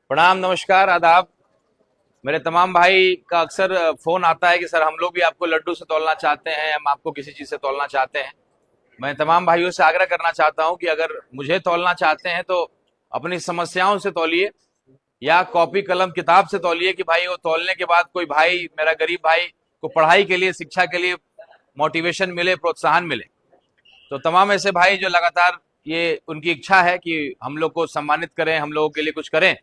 प्रणाम, नमस्कार, आदाब। मेरे तमाम भाई का अक्सर फोन आता है कि सर हम लोग भी आपको लड्डू से तौलना चाहते हैं, हम आपको किसी चीज से तौलना चाहते हैं। मैं तमाम भाइयों से आग्रह करना चाहता हूं कि अगर मुझे तौलना चाहते हैं तो अपनी समस्याओं से तौलिए या कॉपी कलम किताब से तौलिए कि भाई वो तौलने के बाद कोई भाई, मेरा गरीब भाई को पढ़ाई के लिए, शिक्षा के लिए मोटिवेशन मिले, प्रोत्साहन मिले। तो तमाम ऐसे भाई जो लगातार ये उनकी इच्छा है कि हम लोग को सम्मानित करें, हम लोगों के लिए कुछ करें,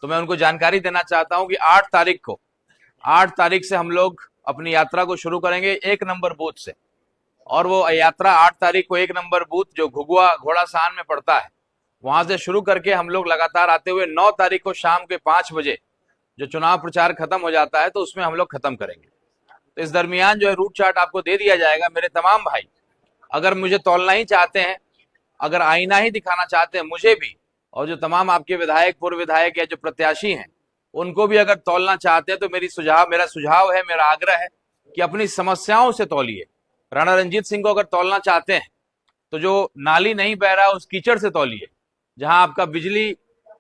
तो मैं उनको जानकारी देना चाहता हूं कि 8 तारीख से हम लोग अपनी यात्रा को शुरू करेंगे 1 नंबर बूथ से। और वो यात्रा 8 तारीख को 1 नंबर बूथ जो घुगुआ घोड़ासान में पड़ता है, वहां से शुरू करके हम लोग लगातार आते हुए 9 तारीख को शाम के 5 बजे जो चुनाव प्रचार खत्म हो जाता है, तो उसमें हम लोग खत्म करेंगे। तो इस दरमियान जो है रूट चार्ट आपको दे दिया जाएगा। मेरे तमाम भाई अगर मुझे तौलना ही चाहते हैं, अगर आईना ही दिखाना चाहते हैं मुझे भी, और जो तमाम आपके विधायक, पूर्व विधायक या जो प्रत्याशी हैं उनको भी अगर तौलना चाहते हैं, तो मेरा सुझाव है, मेरा आग्रह है कि अपनी समस्याओं से तौलिए। राणा रंजीत सिंह को अगर तौलना चाहते हैं तो जो नाली नहीं बह रहा उस कीचड़ से तौलिए। जहां आपका बिजली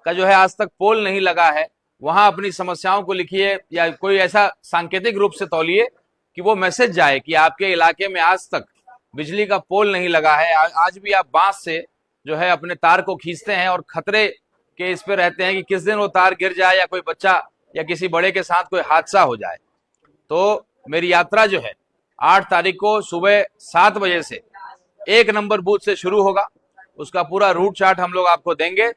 का जो है आज तक पोल नहीं लगा है, वहां अपनी समस्याओं को लिखिए, या कोई ऐसा सांकेतिक रूप से तौलिए कि वो मैसेज जाए कि आपके इलाके में आज तक बिजली का पोल नहीं लगा है। आज भी आप बांस से जो है अपने तार को खींचते हैं और खतरे के इस पे रहते हैं कि किस दिन वो तार गिर जाए या कोई बच्चा या किसी बड़े के साथ कोई हादसा हो जाए। तो मेरी यात्रा जो है 8 तारीख को सुबह 7 बजे से 1 नंबर बूथ से शुरू होगा। उसका पूरा रूट चार्ट हम लोग आपको देंगे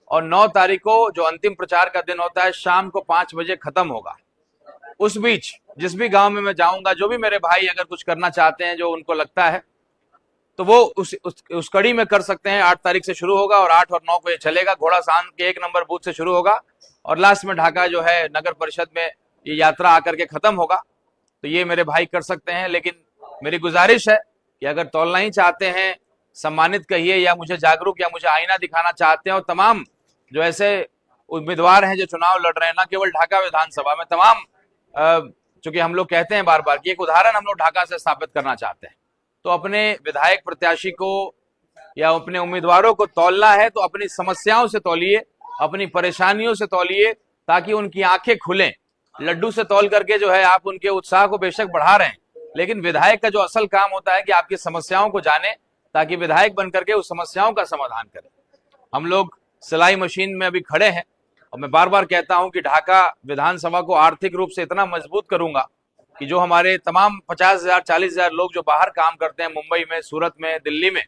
और 9 तारीख को जो अंतिम प्रचार का दिन होता है, शाम को 5 बजे खत्म होगा। उस बीच जिस भी गांव में मैं जाऊंगा, जो भी मेरे भाई अगर कुछ करना चाहते हैं, जो उनको लगता है, तो वो उस कड़ी में कर सकते हैं। 8 तारीख से शुरू होगा और 8 और 9 को ये चलेगा। घोड़ासान के 1 नंबर बूथ से शुरू होगा और लास्ट में ढाका जो है नगर परिषद में ये यात्रा आकर के खत्म होगा। तो ये मेरे भाई कर सकते हैं, लेकिन मेरी गुजारिश है कि अगर तौलना ही चाहते हैं, सम्मानित कहिए, या मुझे जागरूक या मुझे आईना दिखाना चाहते हैं, और तमाम जो ऐसे उम्मीदवार हैं जो चुनाव लड़ रहे हैं, ना केवल ढाका विधानसभा में, तमाम चूंकि हम लोग कहते हैं बार बार कि एक उदाहरण हम लोग ढाका से स्थापित करना चाहते हैं, तो अपने विधायक प्रत्याशी को या अपने उम्मीदवारों को तौलना है तो अपनी समस्याओं से तौलिए, अपनी परेशानियों से तौलिए, ताकि उनकी आंखें खुलें। लड्डू से तौल करके जो है आप उनके उत्साह को बेशक बढ़ा रहे हैं, लेकिन विधायक का जो असल काम होता है कि आपकी समस्याओं को जाने, ताकि विधायक बनकर के उस समस्याओं का समाधान करें। हम लोग सिलाई मशीन में अभी खड़े हैं और मैं बार बार कहता हूं कि ढाका विधानसभा को आर्थिक रूप से इतना मजबूत करूंगा कि जो हमारे तमाम 50,000 40,000 लोग जो बाहर काम करते हैं, मुंबई में, सूरत में, दिल्ली में,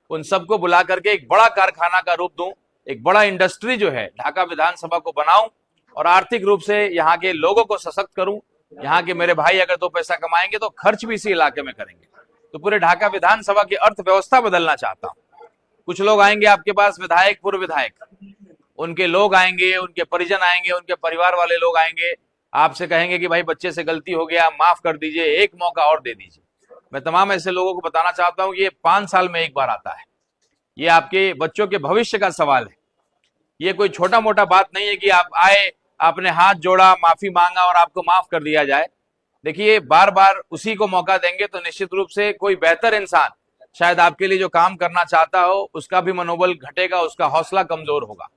उन सबको बुला करके एक बड़ा कारखाना का रूप दूं, एक बड़ा इंडस्ट्री जो है ढाका विधानसभा को बनाऊं और आर्थिक रूप से यहाँ के लोगों को सशक्त करूं। यहाँ के मेरे भाई अगर 2 पैसा कमाएंगे तो खर्च भी इसी इलाके में करेंगे। तो पूरे ढाका विधानसभा की अर्थव्यवस्था बदलना चाहता हूं। कुछ लोग आएंगे आपके पास, विधायक, पूर्व विधायक, उनके लोग आएंगे, उनके परिजन आएंगे, उनके परिवार वाले लोग आएंगे, आपसे कहेंगे कि भाई बच्चे से गलती हो गया, माफ कर दीजिए, एक मौका और दे दीजिए। मैं तमाम ऐसे लोगों को बताना चाहता हूं कि ये 5 साल में एक बार आता है। ये आपके बच्चों के भविष्य का सवाल है। ये कोई छोटा मोटा बात नहीं है कि आप आए, आपने हाथ जोड़ा, माफी मांगा और आपको माफ कर दिया जाए। देखिए, बार बार उसी को मौका देंगे तो निश्चित रूप से कोई बेहतर इंसान शायद आपके लिए जो काम करना चाहता हो उसका भी मनोबल घटेगा, उसका हौसला कमजोर होगा।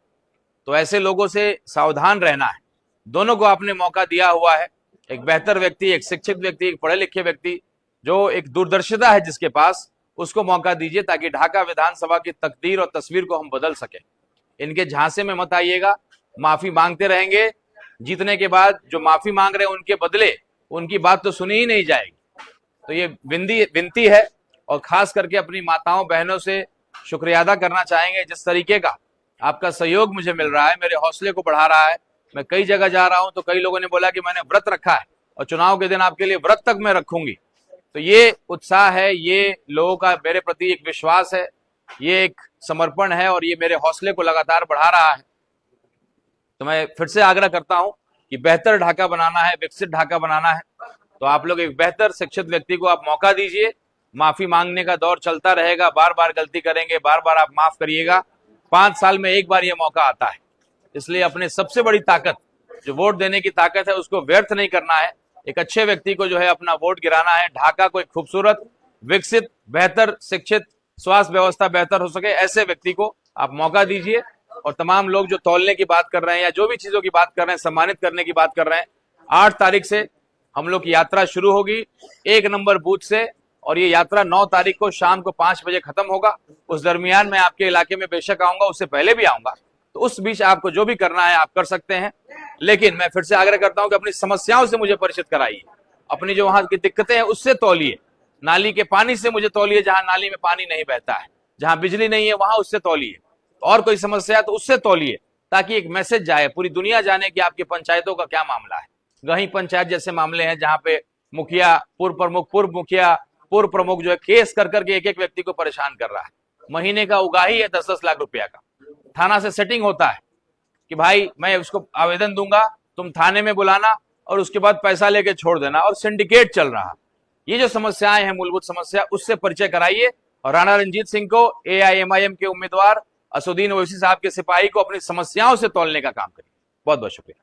तो ऐसे लोगों से सावधान रहना है। दोनों को आपने मौका दिया हुआ है, एक बेहतर व्यक्ति, एक शिक्षित व्यक्ति, एक पढ़े लिखे व्यक्ति, जो एक दूरदर्शिता है जिसके पास, उसको मौका दीजिए ताकि ढाका विधानसभा की तकदीर और तस्वीर को हम बदल सके। इनके झांसे में मत आइएगा। माफी मांगते रहेंगे, जीतने के बाद जो माफी मांग रहे हैं उनके बदले उनकी बात तो सुनी ही नहीं जाएगी। तो ये विनती है, और खास करके अपनी माताओं बहनों से शुक्रिया अदा करना चाहेंगे। जिस तरीके का आपका सहयोग मुझे मिल रहा है, मेरे हौसले को बढ़ा रहा है। मैं कई जगह जा रहा हूं तो कई लोगों ने बोला कि मैंने व्रत रखा है और चुनाव के दिन आपके लिए व्रत तक मैं रखूंगी। तो ये उत्साह है, ये लोगों का मेरे प्रति एक विश्वास है, ये एक समर्पण है, और ये मेरे हौसले को लगातार बढ़ा रहा है। तो मैं फिर से आग्रह करता हूं कि बेहतर ढाका बनाना है, विकसित ढाका बनाना है, तो आप लोग एक बेहतर शिक्षित व्यक्ति को आप मौका दीजिए। माफी मांगने का दौर चलता रहेगा, बार बार गलती करेंगे, बार बार आप माफ करिएगा। 5 साल में एक बार ये मौका आता है, इसलिए अपने सबसे बड़ी ताकत, जो वोट देने की ताकत है, उसको व्यर्थ नहीं करना है। एक अच्छे व्यक्ति को जो है अपना वोट गिराना है। ढाका को एक खूबसूरत, विकसित, बेहतर, शिक्षित, स्वास्थ्य व्यवस्था बेहतर हो सके, ऐसे व्यक्ति को आप मौका दीजिए और तमाम लोग जो तौलने की बात कर रहे हैं या जो भी चीजों की बात कर रहे हैं, सम्मानित करने की बात कर रहे हैं, 8 तारीख से हम लोग की यात्रा शुरू होगी 1 नंबर बूथ से, और ये यात्रा 9 तारीख को शाम को 5 बजे खत्म होगा। उस दरमियान मैं आपके इलाके में बेशक आऊंगा, उससे पहले भी आऊंगा, तो उस बीच आपको जो भी करना है आप कर सकते हैं। लेकिन मैं फिर से आग्रह करता हूं कि अपनी समस्याओं से मुझे परिचित कराइए, अपनी जो वहां की दिक्कतें हैं उससे तौलिए, नाली के पानी से मुझे तौलिए, जहां नाली में पानी नहीं बहता है, जहां बिजली नहीं है वहां उससे तौलिए, और कोई समस्या है तो उससे तौलिए, ताकि एक मैसेज जाए, पूरी दुनिया जाने कि आपकी पंचायतों का क्या मामला है। गही पंचायत जैसे मामले हैं जहां पे मुखिया, पूर्व मुखिया, पूर्व प्रमुख जो है केस कर करके एक एक व्यक्ति को परेशान कर रहा है। महीने का उगाही है 10-10 लाख रुपया का। थाना से सेटिंग होता है कि भाई मैं उसको आवेदन दूंगा, तुम थाने में बुलाना और उसके बाद पैसा लेके छोड़ देना, और सिंडिकेट चल रहा। ये जो समस्याएं हैं, मूलभूत समस्या, उससे परिचय कराइए। और राणा रंजीत सिंह को, AIMIM के उम्मीदवार असुद्दीन ओवैसी साहब के सिपाही को अपनी समस्याओं से तौलने का काम करिए। बहुत बहुत शुक्रिया।